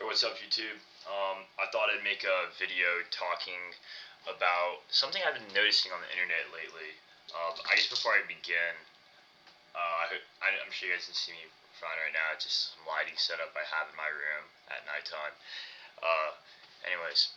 What's up, YouTube? I thought I'd make a video talking about something I've been noticing on the internet lately. I guess before I begin, I'm sure you guys can see me fine right now. It's just some lighting setup I have in my room at nighttime. Uh, anyways,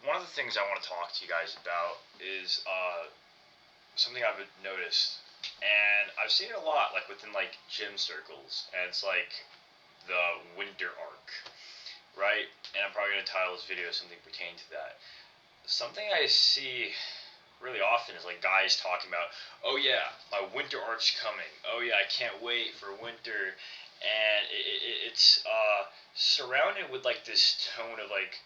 one of the things I want to talk to you guys about is something I've noticed, and I've seen it a lot, like within like gym circles, and it's like the winter arc, right? And I'm probably going to title this video something pertaining to that. Something I see really often is like guys talking about, oh yeah, my winter arc's coming. Oh yeah, I can't wait for winter. And it's surrounded with like this tone of like,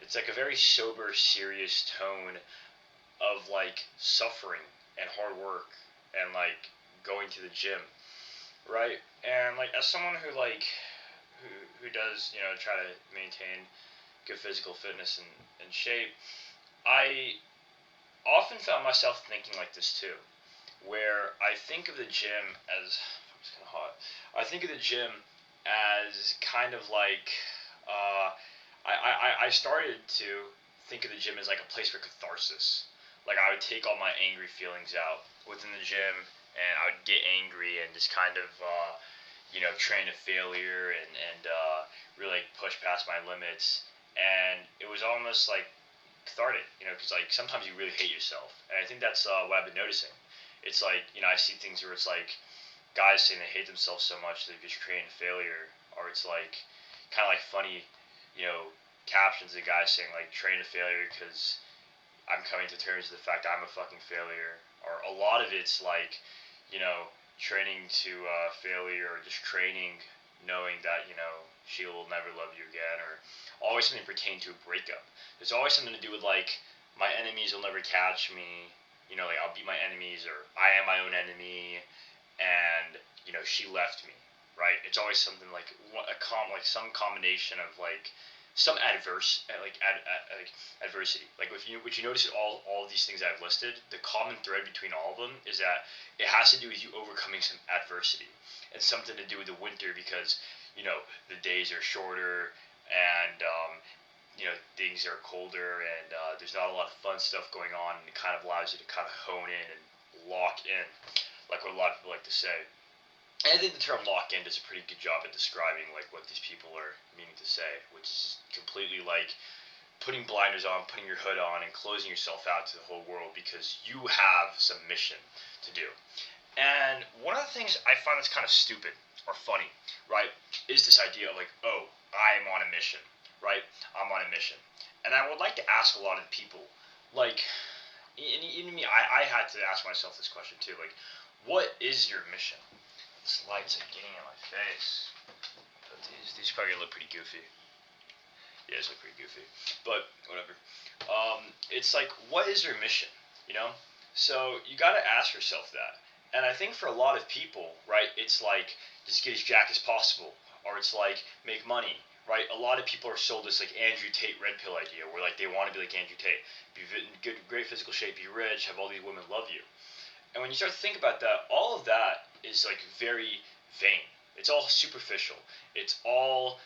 it's like a very sober, serious tone of like suffering and hard work and like going to the gym, right? And like as someone who like who does, try to maintain good physical fitness and shape, I often found myself thinking like this too, where I think of the gym as, it's kind of hot. I think of the gym as kind of like, I started to think of the gym as like a place for catharsis. Like I would take all my angry feelings out within the gym, and I would get angry and just kind of, train to failure and really push past my limits. And it was almost like cathartic, because like sometimes you really hate yourself, and I think that's what I've been noticing. It's like I see things where it's like guys saying they hate themselves so much that they just create failure, or it's like kind of like funny, captions of guys saying like train to failure because I'm coming to terms with the fact I'm a fucking failure, or a lot of it's like, training to failure, or just training knowing that she will never love you again, or always something pertaining to a breakup. There's always something to do with like my enemies will never catch me, like I'll beat my enemies, or I am my own enemy, and she left me, right? It's always something like like some combination of like some adversity. Like if you notice in all of these things I've listed, the common thread between all of them is that it has to do with you overcoming some adversity, and something to do with the winter because the days are shorter, and things are colder, and there's not a lot of fun stuff going on, and it kind of allows you to kind of hone in and lock in, like what a lot of people like to say. And I think the term lock in does a pretty good job at describing like what these people are meaning to say, which is completely like putting blinders on, putting your hood on, and closing yourself out to the whole world because you have some mission to do. And one of the things I find that's kind of stupid or funny, right, is this idea of like, oh, I am on a mission, right? I'm on a mission. And I would like to ask a lot of people, like, and even me, I had to ask myself this question too, like, what is your mission? This light's like getting in my face. But these probably gonna look pretty goofy. Yeah, these look pretty goofy. But whatever. It's like, what is your mission? So you gotta ask yourself that. And I think for a lot of people, right, it's like just get as jacked as possible, or it's like make money, right? A lot of people are sold this like Andrew Tate red pill idea, where like they want to be like Andrew Tate, be in good, great physical shape, be rich, have all these women love you. And when you start to think about that, all of that is like very vain. It's all superficial. It's all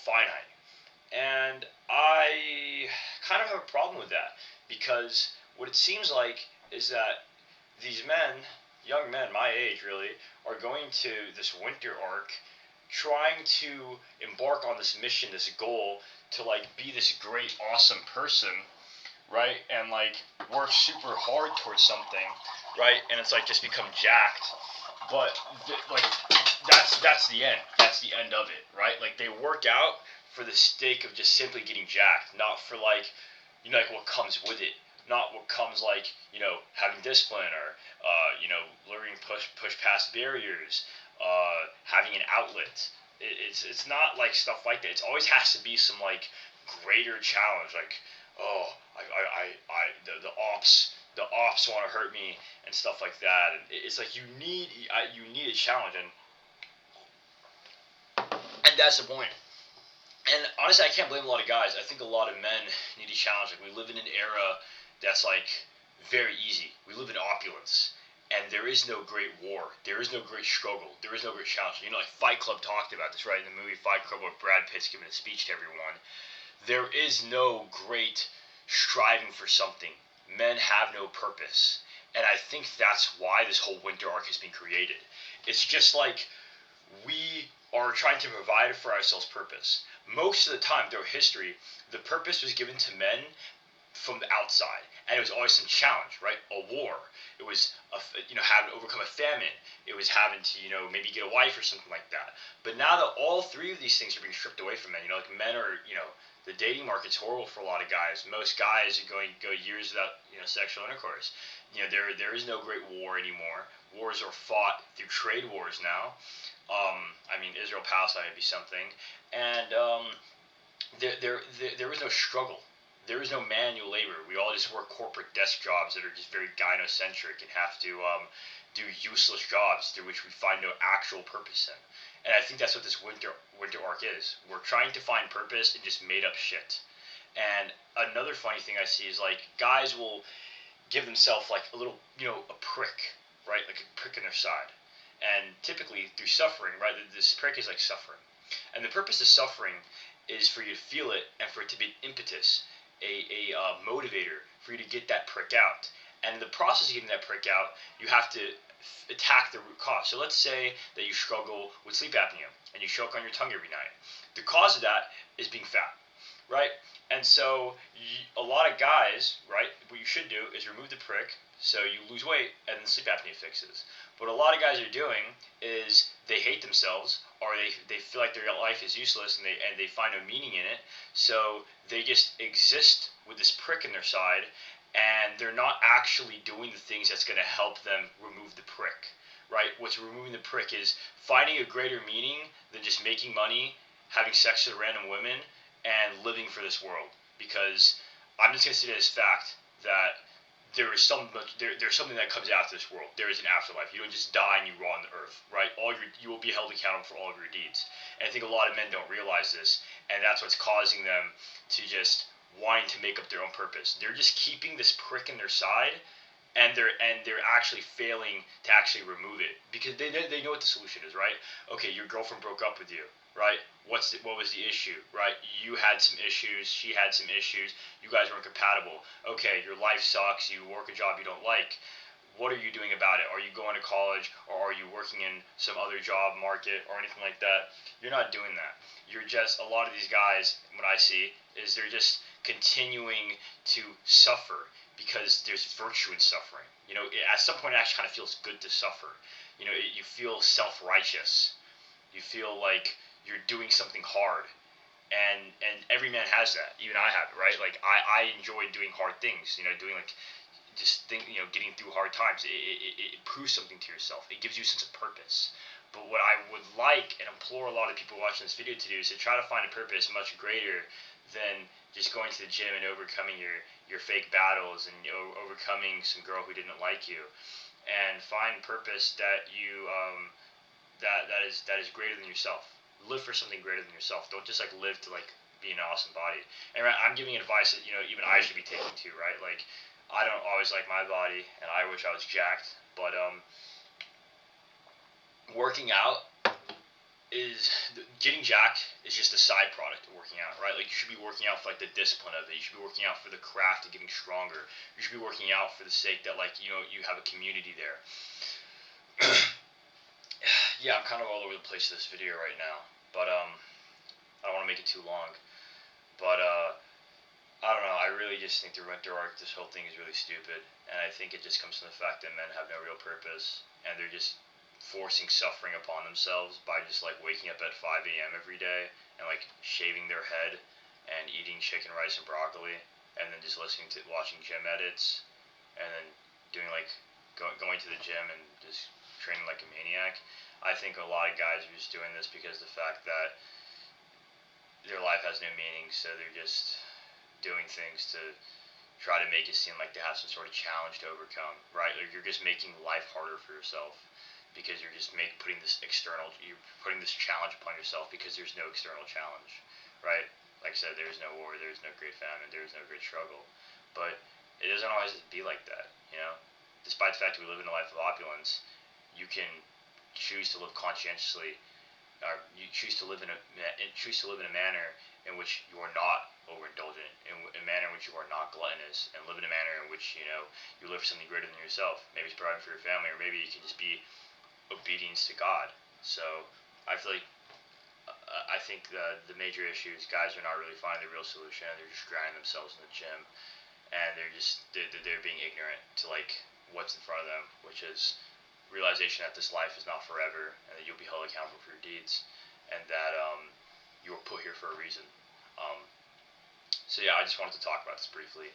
finite. And I kind of have a problem with that because what it seems like is that these men, young men my age really, are going to this winter arc trying to embark on this mission, this goal to like be this great awesome person, right? And like work super hard towards something, right? And it's like just become jacked. But like that's the end. That's the end of it, right? Like they work out for the sake of just simply getting jacked, not for like like what comes with it, not what comes like having discipline, or learning push past barriers, having an outlet. It's not like stuff like that. It always has to be some like greater challenge, like oh the ops want to hurt me and stuff like that. And it's like you need a challenge, and that's the point. And honestly, I can't blame a lot of guys. I think a lot of men need a challenge. Like we live in an era that's like very easy. We live in opulence, And there is no great war. There is no great struggle. There is no great challenge. You know, like Fight Club talked about this, right? In the movie Fight Club, where Brad Pitt's giving a speech to everyone. There is no great striving for something. Men have no purpose. And I think that's why this whole winter arc has been created. It's just like we are trying to provide for ourselves purpose. Most of the time throughout history, the purpose was given to men from the outside, and it was always some challenge, right? A war. It was having to overcome a famine. It was having to maybe get a wife or something like that. But now that all three of these things are being stripped away from men, like men are the dating market's horrible for a lot of guys. Most guys are going to go years without sexual intercourse. There is no great war anymore. Wars are fought through trade wars now. Israel Palestine would be something, and there is no struggle. There is no manual labor. We all just work corporate desk jobs that are just very gynocentric and have to do useless jobs through which we find no actual purpose in. And I think that's what this winter arc is. We're trying to find purpose in just made up shit. And another funny thing I see is like guys will give themselves like a little a prick, right? Like a prick in their side. And typically through suffering, right? This prick is like suffering. And the purpose of suffering is for you to feel it and for it to be an impetus, a motivator for you to get that prick out. And in the process of getting that prick out, you have to attack the root cause. So let's say that you struggle with sleep apnea and you choke on your tongue every night. The cause of that is being fat, right? And so a lot of guys, right, what you should do is remove the prick so you lose weight and then sleep apnea fixes. What a lot of guys are doing is they hate themselves or they feel like their life is useless and they find no meaning in it. So they just exist with this prick in their side and they're not actually doing the things that's going to help them remove the prick, right? What's removing the prick is finding a greater meaning than just making money, having sex with random women, and living for this world. Because I'm just going to state as fact that there's something that comes after this world. There is an afterlife. You don't just die and you rot on the earth, right? You will be held accountable for all of your deeds. And I think a lot of men don't realize this, and that's what's causing them to just wanting to make up their own purpose. They're just keeping this prick in their side, and they're actually failing to actually remove it because they know what the solution is, right? Okay, your girlfriend broke up with you, right? What was the issue, right? You had some issues, she had some issues, you guys weren't compatible. Okay, your life sucks, you work a job you don't like. What are you doing about it? Are you going to college or are you working in some other job market or anything like that? You're not doing that. You're just, a lot of these guys, what I see, is they're just continuing to suffer because there's virtue in suffering. At some point it actually kind of feels good to suffer. You feel self-righteous. You feel like you're doing something hard. And every man has that. Even I have it, right? Like I enjoy doing hard things. Doing like just getting through hard times. It proves something to yourself. It gives you a sense of purpose. But what I would like and implore a lot of people watching this video to do is to try to find a purpose much greater than just going to the gym and overcoming your fake battles and overcoming some girl who didn't like you, and find purpose that you that is greater than yourself. Live for something greater than yourself. Don't just like live to like be an awesome body. And I'm giving advice that even I should be taking too, right? Like I don't always like my body, and I wish I was jacked, but working out is getting jacked is just a side product of working out, right? Like you should be working out for like the discipline of it. You should be working out for the craft of getting stronger. You should be working out for the sake that like you have a community there. Yeah, I'm kind of all over the place with this video right now, but I don't want to make it too long. But I don't know. I really just think the winter arc, this whole thing is really stupid, and I think it just comes from the fact that men have no real purpose, and they're just forcing suffering upon themselves by just like waking up at 5 a.m. every day and like shaving their head and eating chicken, rice, and broccoli, and then just watching gym edits, and then doing like going to the gym and just training like a maniac. I think a lot of guys are just doing this because of the fact that their life has no meaning, so they're just doing things to try to make it seem like they have some sort of challenge to overcome, right? Like you're just making life harder for yourself because you're just putting this challenge upon yourself because there's no external challenge, right? Like I said, there's no war, there's no great famine, there's no great struggle, but it doesn't always be like that, despite the fact that we live in a life of opulence, you can choose to live conscientiously, or you choose to live in a manner in which you are not overindulgent, in a manner in which you are not gluttonous, and live in a manner in which you live for something greater than yourself. Maybe it's providing for your family, or maybe it can just be obedience to God. So I feel like I think the major issue is guys are not really finding the real solution. They're just grinding themselves in the gym, and they're being ignorant to like what's in front of them, which is realization that this life is not forever, and that you'll be held accountable for your deeds, and that you were put here for a reason. Um, so yeah, I just wanted to talk about this briefly.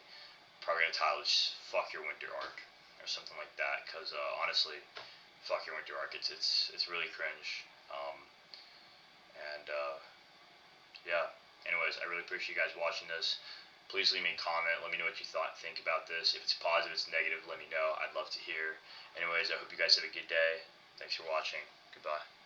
Probably gonna title this "Fuck Your Winter Arc" or something like that, because honestly, fuck your winter arc. It's really cringe. And yeah. Anyways, I really appreciate you guys watching this. Please leave me a comment. Let me know what you think about this. If it's positive, it's negative, let me know. I'd love to hear. Anyways, I hope you guys have a good day. Thanks for watching. Goodbye.